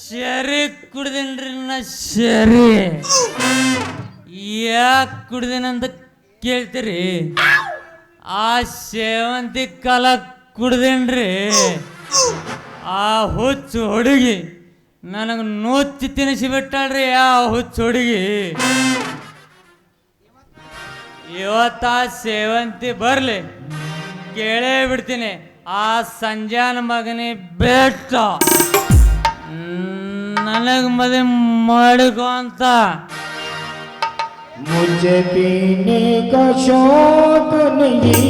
ಶರಿ ಕುಡ್ದೇನ್ರಿ ನಾ ಶರಿ ಯಾಕೆ ಕುಡ್ದೇನಂತ ಕೇಳ್ತೀರಿ? ಆ ಸೇವಂತಿ ಕಾಲ ಕುಡ್ದೇನ್ರಿ. ಆ ಹುಚ್ಚು ಹುಡುಗಿ ನನಗೆ ನೋಚಿ ತಿನ್ನಿಸಿಬಿಟ್ಟಾಳ್ರಿ. ಆ ಹುಚ್ಚು ಹುಡುಗಿ ಇವತ್ತ ಆ ಸೇವಂತಿ ಬರಲಿ ಕೇಳೇ ಬಿಡ್ತೀನಿ. ಆ ಸಂಜಾನ ಮಗನಿ ಬೆಟ್ಟ ನನಗೆ ಮದುವೆ ಮಾಡಿಕೊ ಅಂತ. मुझे पीने का शौक नहीं,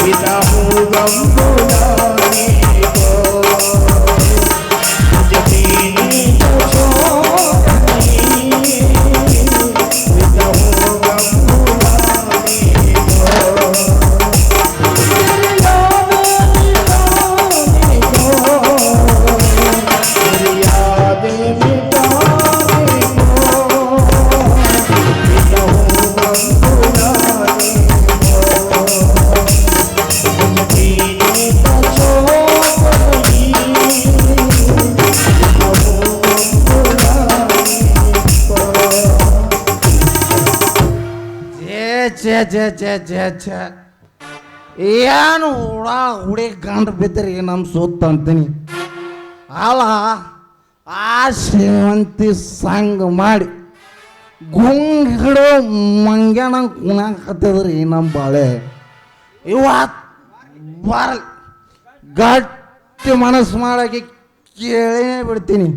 पिता हूँ गम भुलाने को। मुझे पीने का शौक नहीं, पिता हूँ गम भुलाने को। मेरी यादें मिटाने को, ಏನು ಹುಡ ಹುಡಿ ಗಂಡು ಬಿದ್ದರೆ ನಮ್ಮ ಸುತ್ತ ಅಂತೀನಿ. ಅಲ್ಲ ಆ ಸೇವಂತಿ ಸಂಗ ಮಾಡಿ ಗುಂಗ್ ಹಿಡೋ ಮಂಗ್ಯಾನ ಕುಣಾಕತ್ತದ್ರಿ ನಮ್ಮ ಬಾಳೆ. ಇವತ್ತು ಬರಲಿ ಗಟ್ಟಿ ಮನಸ್ಸು ಮಾಡೋಕೆ ಕೇಳೇ ಬಿಡ್ತೀನಿ.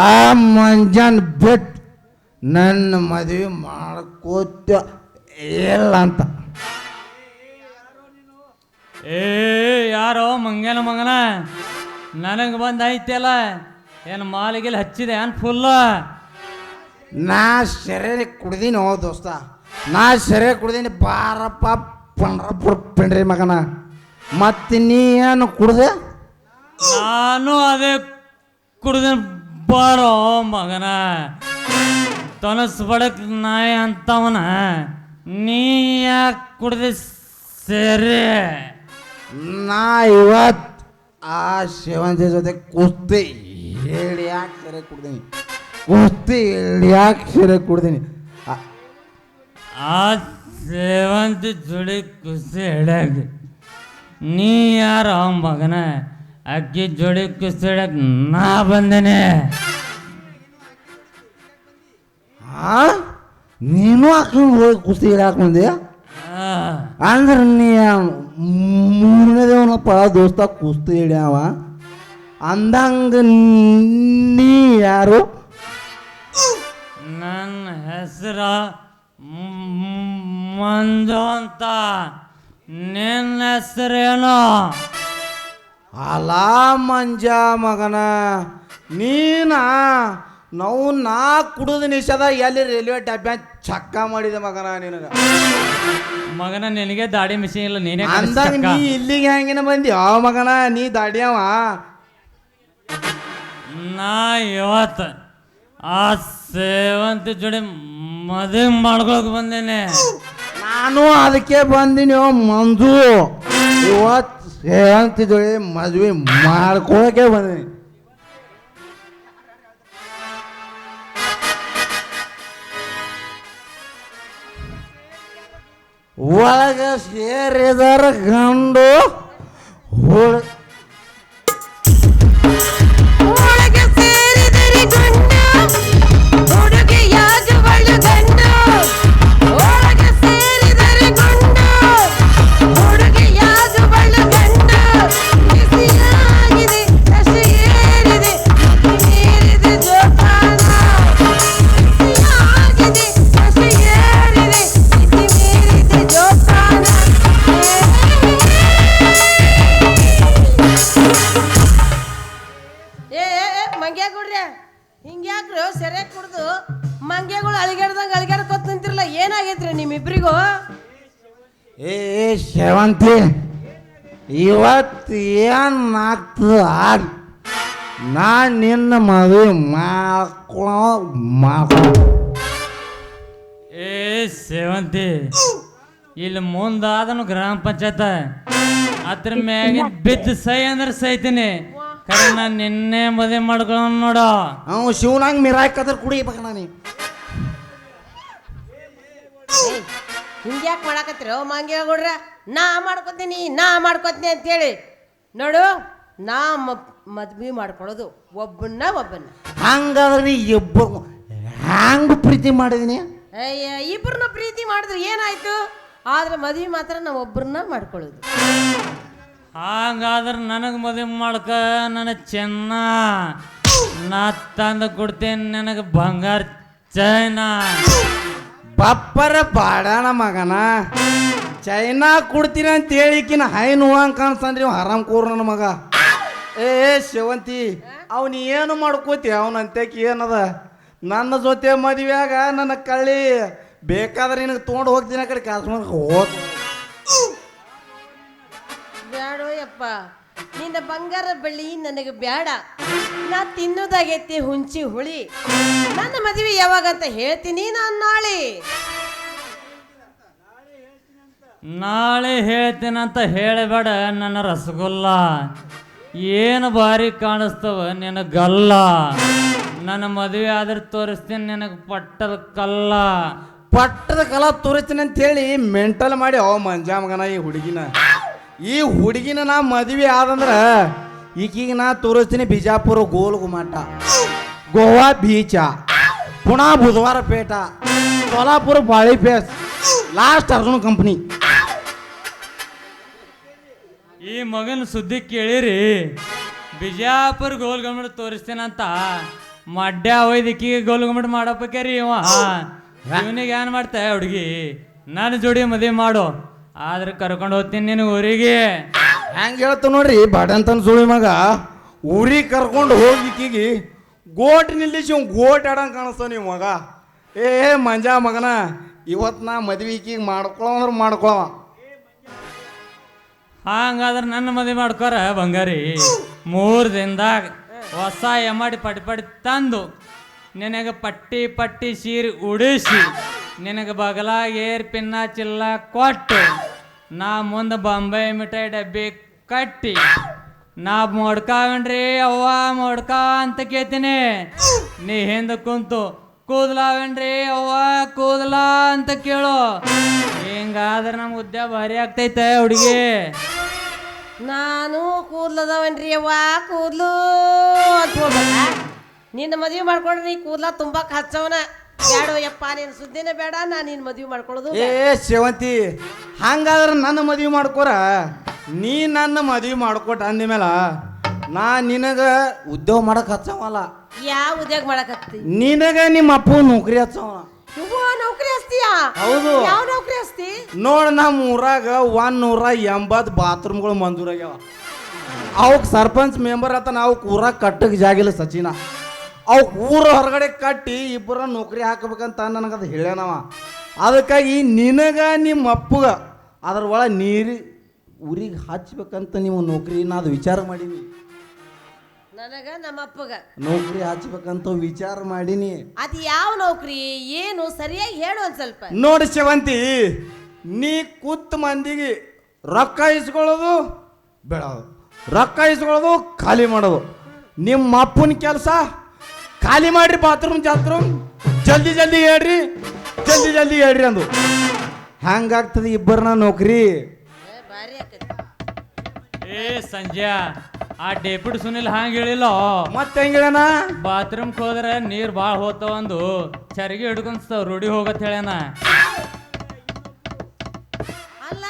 ಆ ಮಂಜಾನ್ ಬಿಟ್ಟು ನನ್ನ ಮದುವೆ ಮಾಡ್ಕೋತ ಇಲ್ಲ ಅಂತ. ಏ ಯಾರೋ ಮಂಗನ ಮಗನ ನನಗೆ ಬಂದು ಐತೆಲ್ಲ ಏನು ಮಾಲಿಗೆಲ್ಲ ಹಚ್ಚಿದೆ ಏನು ಫುಲ್ಲು? ನಾ ಸೆರೆ ಕುಡ್ದೀನಿ ಹೋ ದೋಸ್ತ, ನಾ ಸೆರೆ ಕುಡ್ದೀನಿ. ಬಾರಪ್ಪ ಪಂಡ್ರಪುರ ಪಿಂಡ್ರಿ ಮಗನ. ಮತ್ತೆ ನೀ ಏನು ಕುಡ್ದೆ? ನಾನು ಅದೇ ಕುಡ್ದೆ ಬಾರೋ ಮಗನ. ತನಸ್ ಬಡಕ್ ನಾಯಿ ಅಂತವನ ನೀ ಯಾಕೆ ಕುಡ್ದೆ ಸರಿ? ನಾ ಇವತ್ತು ಆ ಸೇವಂತಿ ಜೊತೆ ಕುಸ್ತಿ ಹೇಳಿ ಯಾಕೆ ಸೆರೆ ಕುಡ್ದೀನಿ, ಕುಸ್ತಿ ಹೇಳಿ ಯಾಕೆ ಸೆರೆ ಕುಡ್ದೀನಿ. ಆ ಸೇವಂತಿ ಜೋಡಿ ಕುಸ್ತಿ ಹಿಡ್ಯಾಕ ನೀ ಯಾರ ಮಗನ? ಅಕ್ಕಿ ಜೋಡಿ ಕುಸ್ತಿ ಹಿಡ್ಯಾಕ ನಾ ಬಂದೇನೆ. ನೀನು ಹಾಕೊಂಡು ಹೋಗಿ ಕುಸ್ತಿ ಹಿಡ್ಯಾಕ ಬಂದೆ ಅಂದ್ರೆ ನೀ ಮೂರನೇದೇವನಪ್ಪ ದೋಸ್ತ ಕುಸ್ತಿ ಹಿಡ್ಯಾವ ಅಂದಂಗ ನೀ ಯಾರು? ನನ್ನ ಹೆಸರು ಮಂಜು ಅಂತ. ನಿನ್ನ ಹೆಸರೇನು? ಅಲ ಮಂಜ ಮಗನ ನೀನ ನಾವು ನಾ ಕುಡಿದ ನಿಷೇಧ ಎಲ್ಲಿ ರೈಲ್ವೆ ಡಬ್ಬ ಚಕ್ಕ ಮಾಡಿದ ಮಗನ ನಿನಗ. ಮಗನ ನಿನಗೆ ದಾಡಿ ಮಿಷಿನ್ ಇಲ್ಲ, ನೀನೇ ಅಂದಾಗ ನೀ ಇಲ್ಲಿಗೆ ಹೆಂಗಿನ ಬಂದಿ ಯಾವ ಮಗನ? ನೀ ದಾಡಿಯವ. ನಾ ಇವತ್ತು ಆ ಸೇವಂತಿ ಜೋಡಿ ಮದುವೆ ಮಾಡ್ಕೊಳಕ್ ಬಂದೇನೆ. ನಾನು ಅದಕ್ಕೆ ಬಂದಿನಿ ಮಂಜು. ಇವತ್ತು ಸೇವಂತಿ ಜೋಡಿ ಮದುವೆ ಮಾಡ್ಕೊಳಕ್ಕೆ ಬಂದೀನಿ. ಒಳಗೆ ಸೇರಿದರ ಗಂಡು ಒಳಗೆ ಸೇರಿದರೆ ಗಂಡು ಹುಡುಗಿಯಾಗುವಳು ಗಂಡು. ಒಳಗೆ ಸೇರಿದರೆ ಗಂಡು ಹುಡುಗಿಯಾಗುವಳು ಗಂಡು. ಬಿಸಿಯಾಗಿದೆ ಹಸಿ ಏರಿದೆ ಮೀರಿದೆ ಜೋಪಾನ. ಬಿಸಿಯಾಗಿದೆ ಹಸಿ ಏರಿದೆ ಮೀರಿದೆ ಜೋಪಾನ. ಸೆರೆ ಕುಡ್ದು ಮಂಗ್ಯಗಳು ಅಳಿಗಾಡ್ದಂಗ ಅಳಿಗಾಡ್ಕೊತ ನಿಂತಿರಲ್ಲ, ಏನಾಗೈತ್ರಿ ನಿಮ್ಮಿಬ್ರಿಗೂ? ಏ ಸೇವಂತಿ, ಇವತ್ತು ಏನಾಗ್ತದ ಆಗ ನಾ ನಿನ್ನ ಮದುವೆ ಮಾಡ್ಕೊ ಏ ಸೇವಂತಿ, ಇಲ್ಲಿ ಮುಂದಾದನು ಗ್ರಾಮ ಪಂಚಾಯತ್ ಅದ್ರ ಮ್ಯಾಗಿನ ಬಿದ್ದು ಸೈ ಅಂದ್ರೆ ಸೈತೀನಿ. ಕರೆ ನಾನು ನಿನ್ನೆ ಮದುವೆ ಮಾಡ್ಕೊಳ್ಳೋ ನೋಡ. ಅವ ಶಿವನಂಗ್ ಮಿರಾಕದ್ರ ಕುಡಿಬೇಕ ನಾನು. ಹಿಂಗ್ಯಾಕೆ ಮಾಡಾಕತ್ತೀರ ಮಂಗ್ಯಗೌಡ್ರ? ನಾ ಮಾಡ್ಕೊತೀನಿ ಅಂತೇಳಿ ನೋಡು, ನಾ ಮದ್ವೆ ಮಾಡ್ಕೊಳ್ಳೋದು ಒಬ್ಬನ್ನ. ಹಂಗಾದ್ರೆ ನೀ ಇಬ್ಬರು ಹ್ಯಾಂಗ ಪ್ರೀತಿ ಮಾಡಿದೀನಿ? ಅಯ್ಯ, ಇಬ್ಬರನ್ನ ಪ್ರೀತಿ ಮಾಡಿದ್ರೆ ಏನಾಯ್ತು? ಆದ್ರೆ ಮದ್ವೆ ಮಾತ್ರ ನಾವು ಒಬ್ಬರನ್ನ ಮಾಡ್ಕೊಳ್ಳೋದು. ಹಾಗಾದ್ರೆ ನನಗೆ ಮದುವೆ ಮಾಡ್ಕ, ನನಗೆ ಚೆನ್ನ ನಾ ತಂದು ಕೊಡ್ತೇನೆ, ನನಗೆ ಬಂಗಾರ ಚೈನಾ. ಬಪ್ಪರ ಬಾಡಣ ಮಗನ, ಚೈನಾ ಕೊಡ್ತೀನಿ ಅಂತ ಹೇಳಿಕಿನ ಹೈ ನೋವಂಗ ಕಾಣಿಸ್ತನ್ರಿ ಹರಾಮ್ ಕೂರ್ ನನ್ನ ಮಗ. ಏ ಸೇವಂತಿ, ಅವನು ಏನು ಮಾಡ್ಕೋತಿ? ಅವನಂತೇಕಿ ಏನದ? ನನ್ನ ಜೊತೆ ಮದುವೆಯಾಗ ನನ್ನ ಕಳ್ಳಿ ಬೇಕಾದ್ರೆ ನಿನಗೆ ತೊಗೊಂಡು ಹೋಗ್ತೀನಿ, ಆ ಕಡೆ ಕಾಸ್ಮ ಹೋದ್. ಬ್ಯಾಡೋ ಯಪ್ಪ, ನಿನ್ನ ಬಂಗಾರ ಬೆಳ್ಳಿ ನನಗೆ ಬ್ಯಾಡ. ನಾ ತಿನ್ನೋದಾಗೈತಿ ಹುಂಚಿ ಹುಳಿ. ನನ್ನ ಮದುವೆ ಯಾವಾಗಂತ ಹೇಳ್ತೀನಿ ನಾನು ನಾಳೆ ಹೇಳ್ತೀನಂತ ಹೇಳಬೇಡ ನನ್ನ ರಸಗುಲ್ಲ. ಏನು ಭಾರಿ ಕಾಣಿಸ್ತವ ನಿನಗಲ್ಲ. ನನ್ನ ಮದುವೆ ಆದ್ರೆ ತೋರಿಸ್ತೀನಿ ನಿನಗೆ ಪಟ್ಟದ ಕಲ್ಲ. ಪಟ್ಟದ ಕಲ ತೋರಿಸ್ತೀನಿ ಅಂತ ಹೇಳಿ ಮೆಂಟಲ್ ಮಾಡಿ ಅವ ಮಂಜಾ ಮಗನ ಈ ಹುಡುಗಿನ ನಾ ಮದುವೆ ಆದಂದ್ರ ಈಗೀಗ ನಾ ತೋರಿಸ್ತೀನಿ ಬಿಜಾಪುರ ಗೋಲ್ ಗುಮ್ಮಟ, ಗೋವಾ ಬೀಚ, ಪುಣಾ ಬುಧವಾರ ಪೇಟ, ಸೋಲಾಪುರ ಬಾಳಿ ಫೇಸ್, ಲಾಸ್ಟ್ ಅರ್ಜುನ್ ಕಂಪ್ನಿ. ಈ ಮಗನ ಸುದ್ದಿ ಕೇಳಿರಿ, ಬಿಜಾಪುರ ಗೋಲ್ ಗುಮ್ಮಟ ತೋರಿಸ್ತೇನಂತ ಮಡ್ಯ ಒಯ್ದಿಕ್ಕಿಗೆ ಗೋಲ್ ಗುಮ್ಮಟ ಮಾಡಬೇಕ್ರಿ. ಇವನಿಗೆ ಏನ್ ಮಾಡ್ತಾ ಹುಡುಗಿ? ನನ್ನ ಜೋಡಿ ಮದುವೆ ಮಾಡು, ಆದ್ರೆ ಕರ್ಕೊಂಡು ಹೋಗ್ತೀನಿ ನಿನ್ನ ಊರಿಗೆ. ಹೆಂಗೆ ಹೇಳ್ತ ನೋಡ್ರಿ ಬಡಂತನ ಸುಳಿ ಮಗ, ಊರಿಗೆ ಕರ್ಕೊಂಡು ಹೋಗಿಕ್ಕಿಗೆ ಗೋಟ್ ನಿಲ್ಲಿಸಿ ಗೋಟ್ ಆಡಂಗೆ ಕಾಣಿಸ್ತಾವ ನೀವು ಮಗ. ಏ ಮಂಜಾ ಮಗನ, ಇವತ್ತು ನಾ ಮದ್ವೆ ಈಕಿಗೆ ಮಾಡ್ಕೊಳ ಅಂದ್ರೆ ಮಾಡ್ಕೊಳ. ಹಂಗಾದ್ರೆ ನನ್ನ ಮದುವೆ ಮಾಡ್ಕೊರ ಬಂಗಾರಿ. 3 ದಿನದಾಗ ಹೊಸ ಎಮಾಡಿ ಪಡಿ ತಂದು ನಿನಗೆ ಪಟ್ಟಿ ಸೀರೆ ಉಡಿಸಿ ನಿನಗೆ ಬಗಲಾಗ ಏರ್ ಪಿನ್ನ ಚಿಲ್ಲ ಕೊಟ್ಟು ನಾ ಮುಂದೆ ಬಾಂಬೆ ಮಿಠಾಯಿ ಡಬ್ಬಿ ಕಟ್ಟಿ ನಾ ಮೊಡ್ಕಾವೇನ್ರಿ ಅವ್ವ ಮೊಡ್ಕ ಅಂತ ಕೇಳ್ತೀನಿ. ನೀ ಹಿಂದೆ ಕುಂತು ಕೂದಲಾವೇನ್ರಿ ಅವ್ವ ಕೂದಲ ಅಂತ ಕೇಳು. ಹಿಂಗಾದ್ರೆ ನಮ್ಮ ಉದ್ಯ ಭಾರಿ ಆಗ್ತೈತೆ ಹುಡುಗಿ. ನಾನು ಕೂದ್ಲದವನ್ರಿ ಅವ್ವ ಕೂದ್ಲು ಅಂತ ಹೋಗ್ಬೇಕ. ನಿನ್ನ ಮದುವೆ ಮಾಡ್ಕೊಂಡ್ರೆ ನೀ ಕೂದ್ಲ ತುಂಬಾಕ್ ಹಚ್ಚವನ. ಬ್ಯಾಡೋ ಯಪ್ಪ, ನಿನ್ನ ಸುದ್ದಿನೇ ಬೇಡ. ನಾನು ನಿನ್ನ ಮದುವೆ ಮಾಡ್ಕೊಳ್ಳೋದು. ಏ ಸೇವಂತಿ, ಹಂಗಾದ್ರೆ ನನ್ನ ಮದುವೆ ಮಾಡ್ಕೊರ. ನೀ ನನ್ನ ಮದುವೆ ಮಾಡ್ಕೊಟ್ಟು ಅಂದಿಮೇಲ ನಾ ನಿನಗ ಉದ್ಯೋಗ ಮಾಡಕ್ ಹಚ್ಚವಲ್ಲ. ಯಾವ ಉದ್ಯೋಗ ಮಾಡಕತ್ತಿ? ನಿನಗ ನಿಮ್ಮ ಅಪ್ಪ ನೌಕರಿ ಹಚ್ಚವ. ನೌಕರಿ ಹಚ್ತೀಯಾ? ಹೌದು. ಯಾವ ನೌಕರಿ ಹಚ್ತಿ? ನೋಡ, ನಮ್ಮ ಊರಾಗ 180 ಬಾತ್ರೂಮ್ಗಳು ಮಂಜೂರಾಗ್ಯಾವ. ಅವಕ್ಕೆ ಸರ್ಪಂಚ್ ಮೆಂಬರ್ ಅಂತ ನಾವು ಊರಾಗ ಕಟ್ಟಕ್ಕೆ ಜಾಗಿಲ್ಲ ಸಚಿನ. ಅವಕ್ಕೆ ಊರ ಹೊರಗಡೆ ಕಟ್ಟಿ ಇಬ್ಬರ ನೌಕರಿ ಹಾಕಬೇಕಂತ ನನಗದು ಹೇಳ್ಯಾನವ. ಅದಕ್ಕಾಗಿ ನಿನಗ ನಿಮ್ಮ ಅಪ್ಪಗ ಅದ್ರ ಒಳಗೆ ಊರಿಗೆ ಹಚ್ಬೇಕಂತ ನೀವು ನೌಕರಿ ನಾ ಅದು ವಿಚಾರ ಮಾಡೀನಿ. ನನಗ ನಮ್ಮ ಅಪ್ಪಗ ನೌಕರಿ ಹಚ್ಬೇಕಂತ ವಿಚಾರ ಮಾಡೀನಿ. ಅದು ಯಾವ ನೌಕರಿ ಏನು ಸರಿಯಾಗಿ ಹೇಳು ಒಂದ್ ಸ್ವಲ್ಪ. ನೋಡಿ ಸೇವಂತಿ, ನೀ ಕೂತ್ ಮಂದಿಗೆ ರೊಕ್ಕ ಇಸ್ಕೊಳ್ಳೋದು ಬೇಡೋದು, ರೊಕ್ಕ ಇಸ್ಕೊಳ್ಳೋದು ಖಾಲಿ ಮಾಡೋದು. ನಿಮ್ಮ ಅಪ್ಪನ ಕೆಲಸ ಖಾಲಿ ಮಾಡ್ರಿ ಬಾತ್ರೂಮ್ ಜಲ್ದಿ ಹೇಳ್ರಿ ಅಂದು. ಹಂಗಾಗ್ತದೆ ಇಬ್ಬರನ್ನ ನೌಕರಿ. ಭಾರಿ ಆಕತಿ. ಏ ಸಂಜೆ, ಆ ಡೆಪ್ಯೂಟಿ ಸುನಿಲ್ ಹಂಗೆ ಹೇಳಿಲ್ಲ. ಮತ್ತೆ ಹೆಂಗೇನ? ಬಾತ್ರೂಮ್ ಹೋದ್ರೆ ನೀರು ಭಾಳ ಹೋಗ್ತಾವ ಒಂದು ಚರಿಗೆ ಹಿಡ್ಕೊಂಡ್ತಾವ ರೂಢಿ ಹೋಗತ್ ಹೇಳ್ಯಾನ. ಅಲ್ಲ,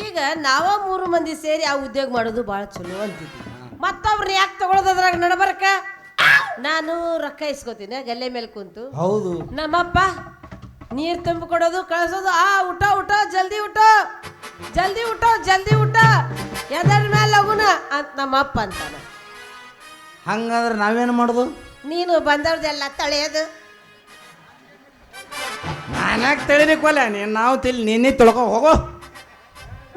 ಈಗ ನಾವ 3 ಮಂದಿ ಸೇರಿ ಆ ಉದ್ಯೋಗ ಮಾಡೋದು ಭಾಳ ಚಲೋ ಅಂತಿದ್ವಿ. ಮತ್ತೊಬ್ರು ಯಾಕೆ ತಗೊಳ್ಳೋದು ಅದ್ರಾಗ ನಡಬರ್ಕ? ನಾನು ರೊಕ್ಕ ಇಸ್ಕೋತೀನಿ ಗಲ್ಲೆ ಮೇಲೆ ಕುಂತು. ಹೌದು. ನಮ್ಮಪ್ಪ ನೀರು ತುಂಬಿ ಕೊಡೋದು ಕಳ್ಸೋದು. ಊಟ ಜಲ್ದಿ ಊಟ ಎದರ ಮೇಲೆ ಲಗುನ ಅಂತ ನಮ್ಮಪ್ಪ ಅಂತಾನ. ಹಂಗಂದ್ರೆ ನಾವೇನು ಮಾಡೋದು? ನೀನು ಬಂದವ್ರದೆಲ್ಲ ತಳೆಯೋದು. ನಾನ್ಯಾಕೆ ತಿಳಿಲಿಕ್ವಲ್ಲ ನೀನು ನಾವು ನಿನ್ನೆ ತೊಳ್ಕೊ ಹೋಗೋ.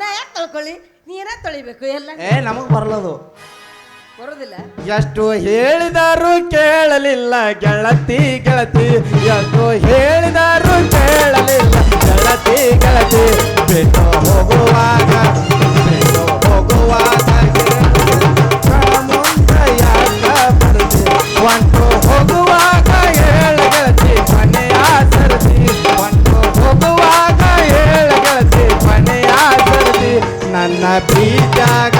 ನಾ ಯಾಕೆ ತೊಳ್ಕೊಳ್ಳಿ, ನೀನೇ ತೊಳಿಬೇಕು ಎಲ್ಲ. ನಮಗ್ ಬರಲದು. ಬರೋದಿಲ್ಲ. ಎಷ್ಟು ಹೇಳಿದರು ಕೇಳಲಿಲ್ಲ ಗೆಳತಿ ಗೆಳತಿ, ಎಷ್ಟು ಹೇಳಿದರು ಕೇಳಲಿಲ್ಲ ಗೆಳತಿ ಗೆಳತಿ. ಬಿಟ್ಟು ಹೋಗುವಾಗ ಮುಂದೆ ಯಾಕ ಬರ್ತಿ, ಒಂಟು ಹೋಗುವಾಗ ಹೇಳ ಗೆಳತಿ ಮನೆಯ ಸರದಿ, ಒಂಟು ಹೋಗುವಾಗ ಹೇಳ ಗೆಳತಿ ಮನೆಯ ಸರದಿ. ನನ್ನ ಬೀಜಾಗ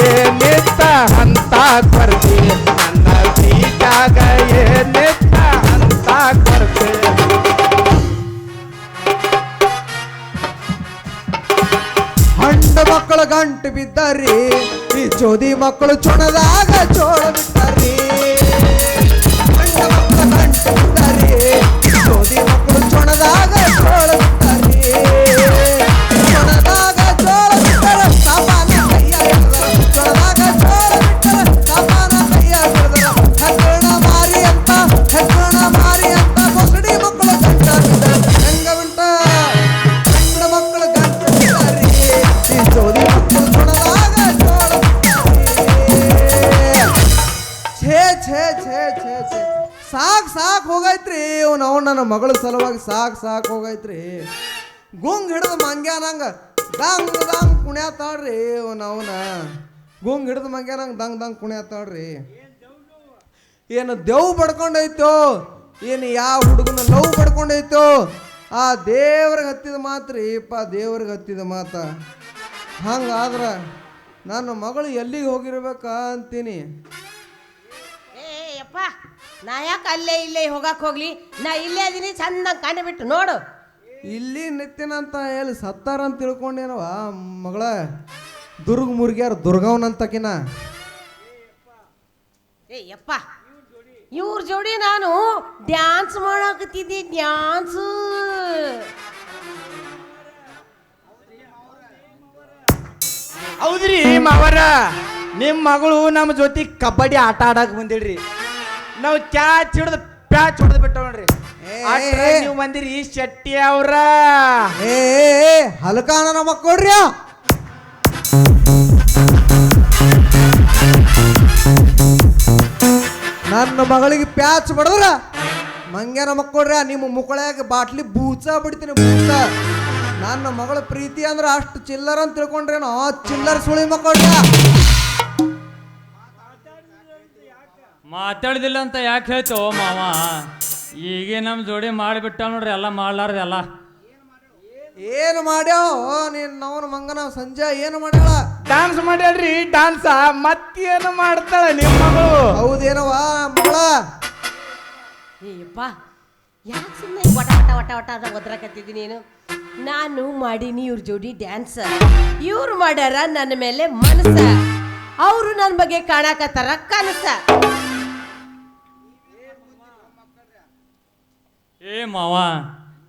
ಏನಿತ್ತ ಅಂತ ಕೊರ್ತಿ, ನನ್ನ ಬೀಜಾಗ ಏನಿತ್ತ ಅಂತ ಕೊರ್ತಿ. ಹಂಡ ಮಕ್ಕಳ ಗಂಟು ಬಿದ್ದಾರಿ, ಈ ಜೋದಿ ಮಕ್ಕಳು ಚೊಣದಾಗ ಚೋಳ ಬಿಟ್ಟಾರಿ. ಹಂಡ ಮಕ್ಕಳ ಗಂಟು ಬಿದ್ದಾರಿ, ಜೋದಿ ಮಕ್ಕಳು ಚೊಣದಾಗ ಚೋಳ ಬಿಟ್ಟಾರಿ. ಚೊಣದಾಗ ಚೋಳ ಬಿಟ್ಟರ ಸಾಮಾನ ಕೈಯ ಹಿಡ್ದರ, ಚೊಣದಾಗ ಚೋಳ ಬಿಟ್ಟರ ಸಾಮಾನ ಕೈಯ ಹಿಡ್ದರ. ಹೆಗ್ಗಣ ಮಾರಿ ಅಂತ ಬೊಗಡಿ ಮಕ್ಕಳ ಗಂಟ ಬಿದ್ದಾರ. ಹೆಂಗ ಬಿಟ್ಟ ಹಂಡ ಮಕ್ಕಳ ಗಂಟು ಬಿದ್ದಾರಿ, ಈ ಜೋದಿ ಮಕ್ಕಳು ಚೊಣದಾಗ ಚೋಳ ಬಿಟ್ಟಾರಿ. ಛೇ ಛೇ ಛೇ ಛೇ ಛೇ ಸಾಕ್ ಹೋಗೈತ್ರಿ. ನಾವು ನನ್ನ ಮಗಳ ಸಲುವಾಗಿ ಸಾಕ್ ಹೋಗೈತ್ರಿ. ಗುಂಗ್ ಹಿಡಿದು ಮಂಗ್ಯಾನಂಗ ದಂಗ್ ದಂಗ್ ಕುಣ್ಯಾತಾಳ್ರಿ. ಅವನ ಗುಂಗ್ ಹಿಡಿದು ಮಂಗ್ಯಾನಂಗ ದಂಗ್ ಕುಣ್ಯಾತಾಳ್ರಿ. ಏನು ದೇವ್ ಬಡ್ಕೊಂಡೈತೋ, ಏನು ಯಾವ ಹುಡುಗನ ಲವ್ ಬಡ್ಕೊಂಡೈತೋ, ಆ ದೇವ್ರಿಗೆ ಹತ್ತಿದ ಮಾತ್ರಿ ದೇವ್ರಿಗೆ ಹತ್ತಿದ ಮಾತ. ಹಂಗಾದ್ರ ನನ್ನ ಮಗಳು ಎಲ್ಲಿಗೆ ಹೋಗಿರ್ಬೇಕ ಅಂತೀನಿ. ಯಪ್ಪ, ನಾ ಯಾಕೆ ಅಲ್ಲೇ ಇಲ್ಲೇ ಹೋಗಕ್ ಹೋಗ್ಲಿ? ನಾ ಇಲ್ಲೇ ಅದೀನಿ, ಚಂದ ಕಂಡು ಬಿಟ್ಟು ನೋಡು. ಇಲ್ಲಿ ನಿತ್ಯನಂತ ಎಲ್ಲಿ ಸತ್ತಾರ ಅಂತ ತಿಳ್ಕೊಂಡೇನವ ಮಗಳ. ಮುರುಗ್ಯಾರ ದುರ್ಗವನಂತಕಿನ. ಯಪ್ಪ, ಇವ್ರ ಜೋಡಿ ನಾನು ಡ್ಯಾನ್ಸ್ ಮಾಡಾಕತ್ತಿದ್ದೆ, ಡ್ಯಾನ್ಸು. ಹೌದ್ರಿ ಮಾವರ, ನಿಮ್ಮ ಮಗಳು ನಮ್ಮ ಜೊತೆ ಕಬಡ್ಡಿ ಆಟ ಆಡಕ್ ಬಂದಿಡ್ರಿ. ನಾವು ಕ್ಯಾಚ್ ಹಿಡ್ದು ಪ್ಯಾಚ್ ಹೊಡೆದು ಬಿಟ್ಟು ನೋಡ್ರಿ. ನೀವು ಬಂದಿರಿ ಶೆಟ್ಟಿ ಅವ್ರ. ಹಲಕಾನ ನಮ್ಮ ಕೊಡ್ರಿ. ನನ್ನ ಮಗಳಿಗೆ ಪ್ಯಾಚ್ ಬಡದ್ರ ಮಂಗ್ಯಾನ ಮಕ್ಕೊಡ್ರ, ನಿಮ್ಮ ಮುಕ್ಕಳಾಗ ಬಾಟ್ಲಿ ಬೂಚ ಬಿಡ್ತೀನಿ ಬೂಚ. ನನ್ನ ಮಗಳ ಪ್ರೀತಿ ಅಂದ್ರೆ ಅಷ್ಟು ಚಿಲ್ಲರ್ ಅಂತ ತಿಳ್ಕೊಂಡ್ರೇನೋ, ಚಿಲ್ಲರ್ ಸುಳಿ ಮಕ್ಕೊಡ್ರ. ಮಾತಾಡಿದಿಲ್ಲ ಅಂತ ಯಾಕೆ ಹೇಳ್ತೋ ಮಾವ? ಈಗ ನಮ್ಮ ಜೋಡಿ ಮಾಡಿಬಿಟ್ಟ ನೋಡ್ರಿ, ಎಲ್ಲ ಮಾಡ್ಲಾರ್ದೆಲ್ಲ. ಏನು ಮಾಡ್ಯಾವ ನೀನ್ ನವನ ಮಂಗನ ಸಂಜೆ ಏನು ಮಾಡ್ಯಾಳ? Dance ಮಾಡ್ಯಾಳ್ರಿ dance. ಮತ್ತೇನು ಮಾಡ್ತಾಳ ನಿಮ್ಮ ಮಗಳು? ಹೌದೇನವ ಮಗಳ? ಏಯಪ್ಪ, ಯಾಕೆ ಸುಮ್ಮನೆ ವಟ ವಟ ವಟ ವಟ ಅಂತ ಒದ್ರಾಕತ್ತಿದ್ದೀನಿ ನೀನು? ನಾನು ಮಾಡೀನಿ ಇವ್ರ ಜೋಡಿ ಡ್ಯಾನ್ಸ್, ಇವ್ರು ಮಾಡ್ಯಾರ ನನ್ನ ಮೇಲೆ ಮನಸ್ಸ, ಅವರು ನನ್ನ ಬಗ್ಗೆ ಕಾಣಕತ್ತಾರ ಕನಸ. ಏ ಮಾವ,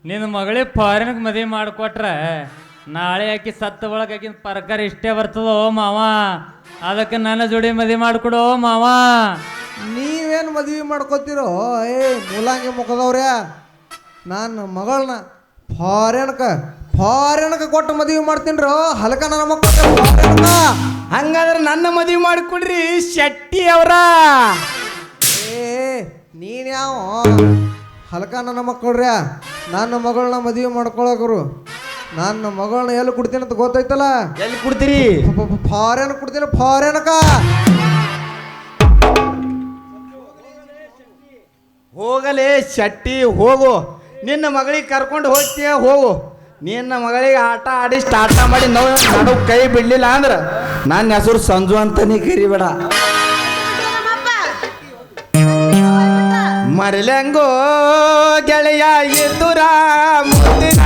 ನಿನ್ನ ಮಗಳೇ ಫಾರಿನ್ಗೆ ಮದುವೆ ಮಾಡಿಕೊಟ್ರೆ ನಾಳೆ ಆಕಿ ಸತ್ತ ಒಳಗೆ ಆಕಿನ ಪರ್ಕಾರ ಇಷ್ಟೇ ಬರ್ತದೋ ಮಾವ. ಅದಕ್ಕೆ ನನ್ನ ಜೋಡಿ ಮದುವೆ ಮಾಡಿಕೊಡೋ ಮಾವ. ನೀವೇನು ಮದುವೆ ಮಾಡ್ಕೋತಿರೋ? ಮೂಲಂಗಿ ಮುಖದವ್ರೆ, ನನ್ನ ಮಗಳನ್ನ ಫಾರಿನ್ಕ ಕೊಟ್ಟು ಮದುವೆ ಮಾಡ್ತೀನ್ರೋ. ಹಲಕ ನನ್ನ ಮಕ್ಕಳ. ಹಂಗಾದ್ರೆ ನನ್ನ ಮದುವೆ ಮಾಡಿಕೊಡ್ರಿ ಶೆಟ್ಟಿ ಅವರ. ನೀನ್ ಯಾವ ಹಲಕ ನನ್ನ ಮಕ್ಕಳ್ರ? ನನ್ನ ಮಗಳನ್ನ ಮದುವೆ ಮಾಡ್ಕೊಳಕರು. ನನ್ನ ಮಗಳನ್ನ ಎಲ್ಲಿ ಕೊಡ್ತೀನಿ ಅಂತ ಗೊತ್ತೈತಲ್ಲ? ಎಲ್ಲಿ ಕೊಡ್ತೀರಿ? ಫಾರಿನ್ ಕೊಡ್ತೀನಿ, ಫಾರಿನ್ಕ. ಹೋಗಲೇ ಶೆಟ್ಟಿ ಹೋಗು, ನಿನ್ನ ಮಗಳಿಗೆ ಕರ್ಕೊಂಡು ಹೋಗ್ತೀಯ ಹೋಗು. ನಿನ್ನ ಮಗಳಿಗೆ ಆಟ ಆಡಿ ಸ್ಟಾರ್ಟ ಮಾಡಿ ನಡು ಕೈ ಬಿಡ್ಲಿಲ್ಲ ಅಂದ್ರೆ ನನ್ನ ಹೆಸರು ಸಂಜು ಅಂತ ನೀ ಕರಿಬೇಡ. ಮರಲಂಗೋ ಗೆಳೆಯ ಎದುರ ಮುದ್ದಿನ